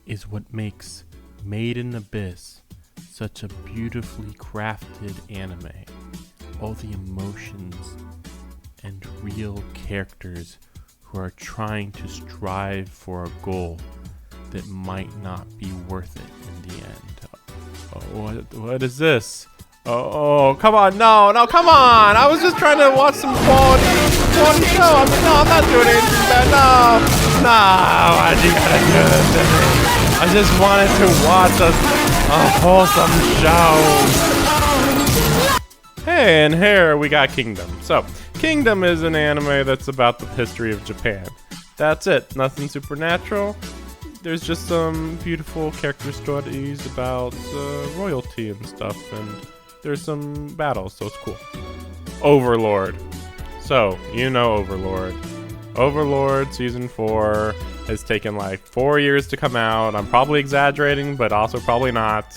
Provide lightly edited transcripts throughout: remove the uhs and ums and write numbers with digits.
is what makes Made in Abyss such a beautifully crafted anime. All the emotions and real characters who are trying to strive for a goal that might not be worth it in the end. Oh, what is this? Oh, come on, no, come on! I was just trying to watch some quality show. I'm not doing anything bad. No, why'd you gotta do this to me? I just wanted to watch a wholesome show. Hey, and here we got Kingdom. So, Kingdom is an anime that's about the history of Japan. That's it. Nothing supernatural. There's just some beautiful character studies about royalty and stuff, and there's some battles, so it's cool. Overlord. So, you know Overlord. Overlord Season 4 has taken like 4 years to come out. I'm probably exaggerating, but also probably not.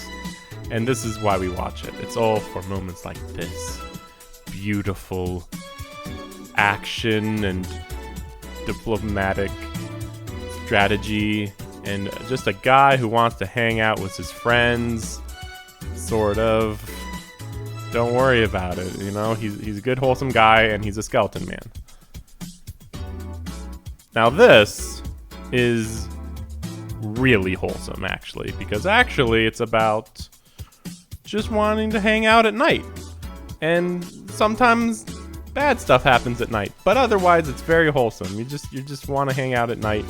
And this is why we watch it. It's all for moments like this. Beautiful action and diplomatic strategy. And just a guy who wants to hang out with his friends. Sort of. Don't worry about it, you know? He's a good, wholesome guy, and he's a skeleton man. Now this is really wholesome, actually, because actually it's about just wanting to hang out at night. And sometimes bad stuff happens at night, but otherwise it's very wholesome. You just want to hang out at night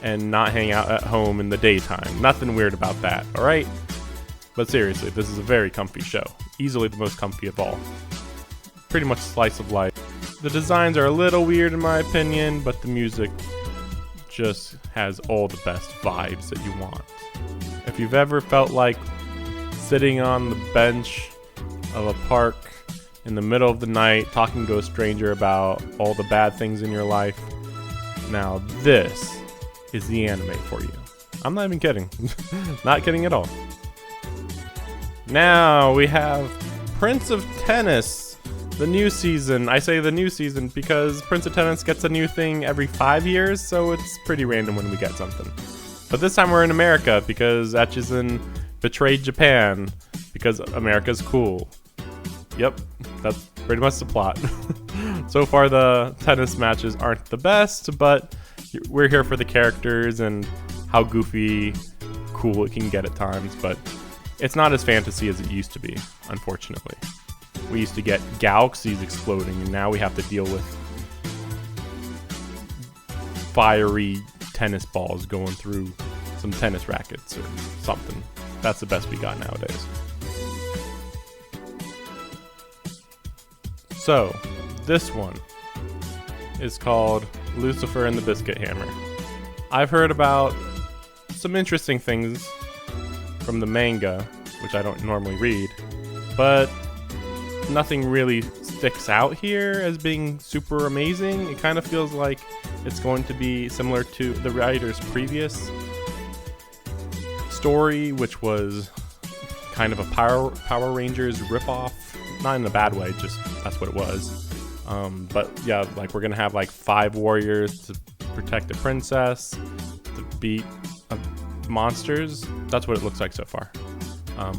and not hang out at home in the daytime. Nothing weird about that, all right? But seriously, this is a very comfy show. Easily the most comfy of all. Pretty much slice of life. The designs are a little weird in my opinion, but the music just has all the best vibes that you want. If you've ever felt like sitting on the bench of a park in the middle of the night talking to a stranger about all the bad things in your life, now this is the anime for you. I'm not even kidding. Not kidding at all. Now we have Prince of Tennis, the new season. I say the new season because Prince of Tennis gets a new thing every 5 years, so it's pretty random when we get something. But this time we're in America because Atchison betrayed Japan because America's cool. Yep, that's pretty much the plot. So far the tennis matches aren't the best, but we're here for the characters and how goofy, cool it can get at times, but it's not as fantasy as it used to be, unfortunately. We used to get galaxies exploding, and now we have to deal with fiery tennis balls going through some tennis rackets or something. That's the best we got nowadays. So, this one is called Lucifer and the Biscuit Hammer. I've heard about some interesting things from the manga, which I don't normally read, but nothing really sticks out here as being super amazing. It kind of feels like it's going to be similar to the writer's previous story, which was kind of a Power Rangers ripoff. Not in a bad way, just that's what it was. But yeah, like we're gonna have like 5 warriors to protect a princess, to beat monsters. That's what it looks like so far.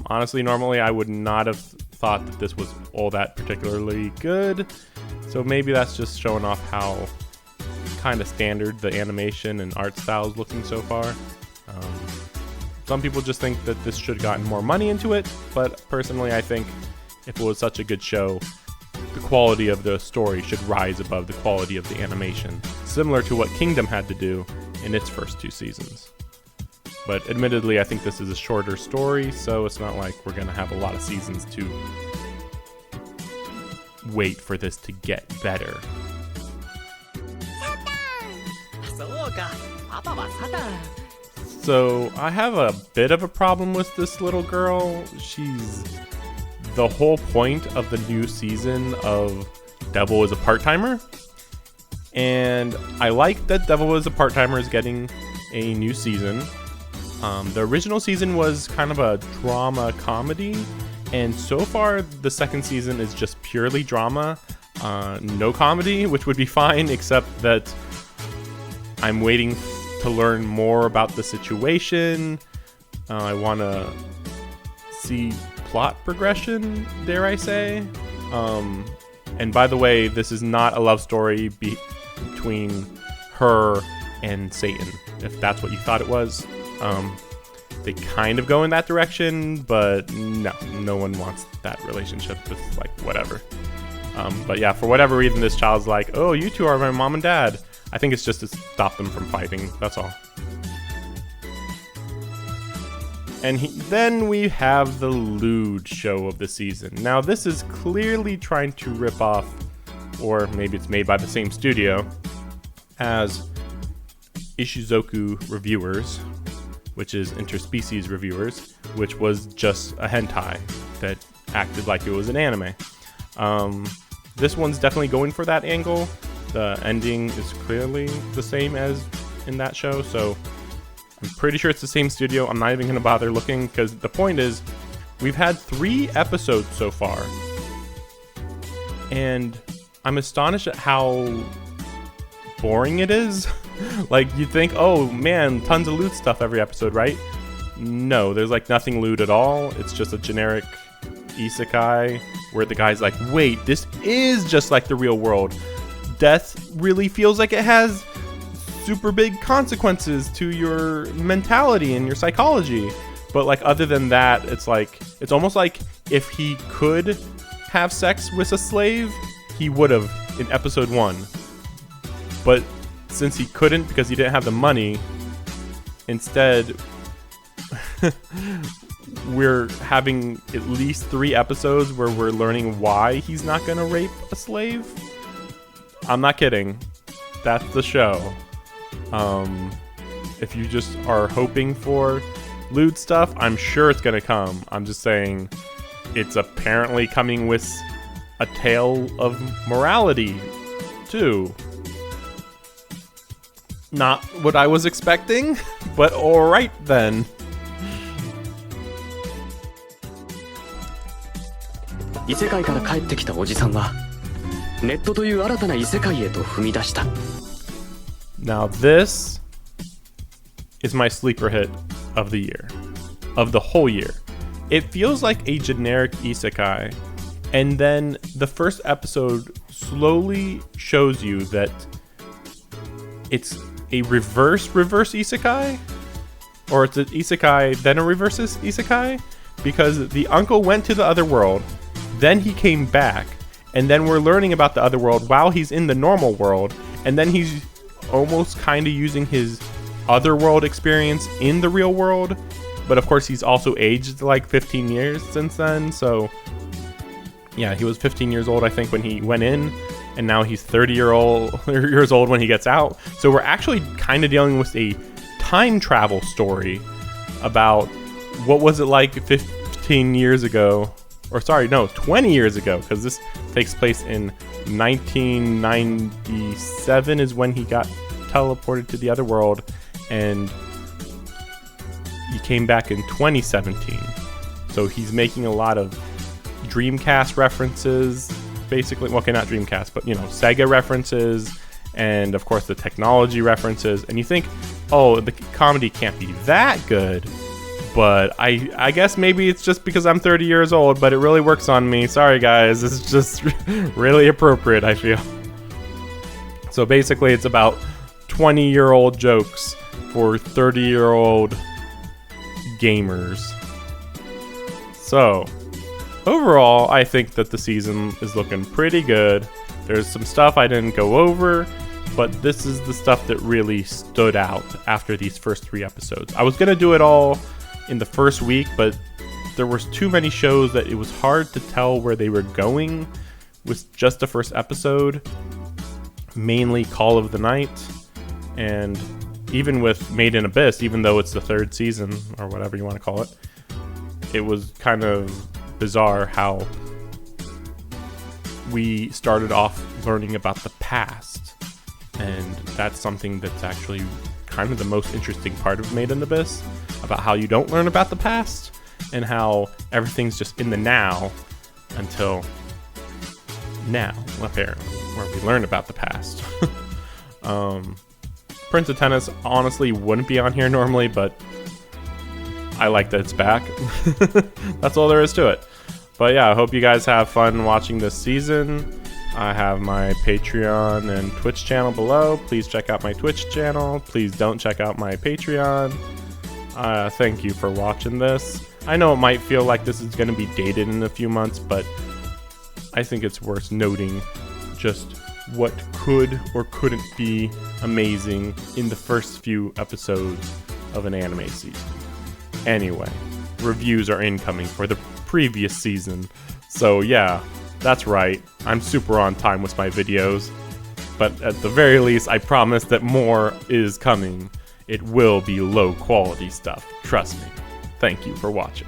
Honestly, normally I would not have thought that this was all that particularly good. So maybe that's just showing off how kind of standard the animation and art style is looking so far. Some people just think that this should have gotten more money into it, but personally I think if it was such a good show, the quality of the story should rise above the quality of the animation, similar to what Kingdom had to do in its first 2 seasons. But admittedly, I think this is a shorter story, so it's not like we're going to have a lot of seasons to wait for this to get better. So I have a bit of a problem with this little girl. She's the whole point of the new season of Devil is a Part-Timer. And I like that Devil is a Part-Timer is getting a new season. The original season was kind of a drama comedy, and so far the second season is just purely drama, no comedy, which would be fine, except that I'm waiting to learn more about the situation. I want to see plot progression, dare I say. And by the way, this is not a love story between her and Satan, if that's what you thought it was. They kind of go in that direction, but no one wants that relationship. It's like, whatever. But yeah, for whatever reason, this child's like, oh, you two are my mom and dad. I think it's just to stop them from fighting. That's all. And then we have the lewd show of the season. Now, this is clearly trying to rip off, or maybe it's made by the same studio as Ishizoku Reviewers, which is Interspecies Reviewers, which was just a hentai that acted like it was an anime. This one's definitely going for that angle. The ending is clearly the same as in that show, so I'm pretty sure it's the same studio. I'm not even going to bother looking, because the point is, we've had 3 episodes so far, and I'm astonished at how boring it is. Like, you'd think, oh man, tons of lewd stuff every episode, right? No, there's like nothing lewd at all. It's just a generic isekai where the guy's like, wait, this is just like the real world. Death really feels like it has super big consequences to your mentality and your psychology. But like, other than that, it's like, it's almost like if he could have sex with a slave, he would have in episode 1. But since he couldn't because he didn't have the money, instead we're having at least 3 episodes where we're learning why he's not gonna rape a slave. I'm not kidding. That's the show. If you just are hoping for lewd stuff, I'm sure it's gonna come. I'm just saying it's apparently coming with a tale of morality too. Not what I was expecting, but alright then. 異世界から帰ってきたおじさんはネットという新たな異世界へと踏み出した。 Now this is my sleeper hit of the year, of the whole year. It feels like a generic isekai, and then the first episode slowly shows you that it's a reverse isekai, or it's an isekai then a reverse isekai, because the uncle went to the other world, then he came back, and then we're learning about the other world while he's in the normal world, and then he's almost kind of using his other world experience in the real world, but of course he's also aged like 15 years since then. So yeah, he was 15 years old I think when he went in, and now he's 30 years old when he gets out. So we're actually kind of dealing with a time travel story about what was it like 15 years ago, or sorry, no, 20 years ago, because this takes place in 1997 is when he got teleported to the other world, and he came back in 2017. So he's making a lot of Dreamcast references, basically. Well, okay, not Dreamcast, but, you know, Sega references, and of course the technology references. And you think, oh, the comedy can't be that good. But I guess maybe it's just because I'm 30 years old, but it really works on me. Sorry, guys. This is just really appropriate, I feel. So basically, it's about 20-year-old jokes for 30-year-old gamers. So, overall, I think that the season is looking pretty good. There's some stuff I didn't go over, but this is the stuff that really stood out after these first 3 episodes. I was going to do it all in the first week, but there was too many shows that it was hard to tell where they were going with just the first episode. Mainly Call of the Night, and even with Made in Abyss, even though it's the 3rd season or whatever you want to call it, it was kind of bizarre how we started off learning about the past, and that's something that's actually kind of the most interesting part of Made in Abyss, about how you don't learn about the past and how everything's just in the now until now, apparently, where we learn about the past. Prince of Tennis honestly wouldn't be on here normally, but I like that it's back. That's all there is to it. But yeah, I hope you guys have fun watching this season. I have my Patreon and Twitch channel below. Please check out my Twitch channel. Please don't check out my Patreon. Thank you for watching this. I know it might feel like this is going to be dated in a few months, but I think it's worth noting just what could or couldn't be amazing in the first few episodes of an anime season. Anyway, reviews are incoming for the previous season. So yeah, that's right. I'm super on time with my videos. But at the very least, I promise that more is coming. It will be low quality stuff. Trust me. Thank you for watching.